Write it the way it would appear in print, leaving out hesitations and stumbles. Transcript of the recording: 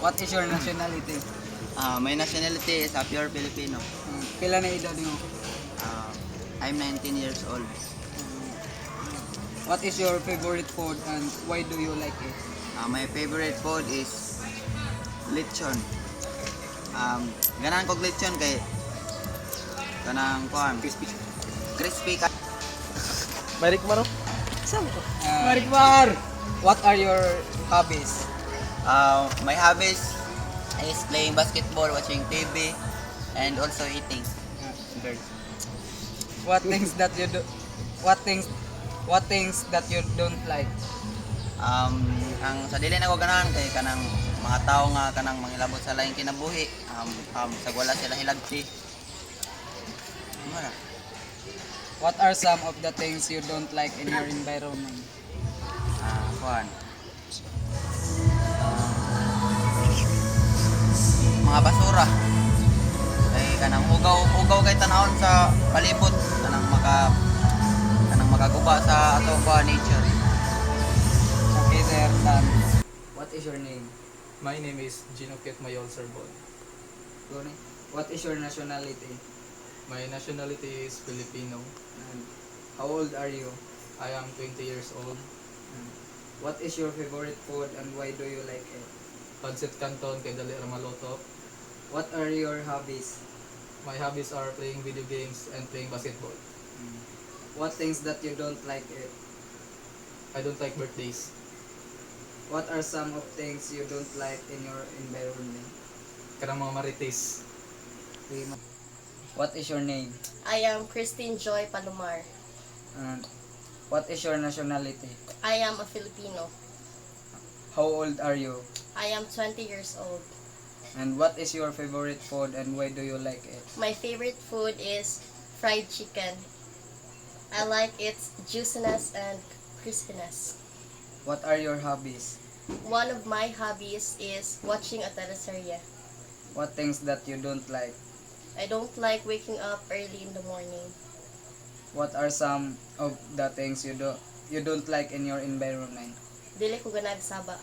What is your nationality? My nationality is a pure Filipino. Pila na edad mo? I'm 19 years old. What is your favorite food and why do you like it? My favorite food is lechon. Ganan kog lechon kay kanang kuan crispy ka. Balik maro. Marikmar! What are your hobbies? My hobbies is playing basketball, watching TV, and also eating birds. What things that you do? What things that you don't like? Ang sa dili na ko ganahan kay kanang mga tao nga kanang mangilabot sa laing kinabuhi, sa wala sila hilabti. Mara. What are some of the things you don't like in your environment? Kuan. Mga basura. Kay kanang ugaw kay tanawon sa palibot kanang makaguba sa ato ba nature. Okay, sir. Done. What is your name? My name is Gino Piet Mayol Serbon. Goni? What is your nationality? My nationality is Filipino. And how old are you? I am 20 years old. And what is your favorite food and why do you like it? Pancit Canton kay dali ra maloto. What are your hobbies? My hobbies are playing video games and playing basketball. What things that you don't like it? I don't like birthdays. What are some of things you don't like in your environment? Kanang mga marites. What is your name? I am Christine Joy Palomar. And what is your nationality? I am a Filipino. How old are you? I am 20 years old. And what is your favorite food and why do you like it? My favorite food is fried chicken. I like its juiciness and crispiness. What are your hobbies? One of my hobbies is watching a teleserye. What things that you don't like? I don't like waking up early in the morning. What are some of the things you don't like in your environment? Dili ko ganag saba.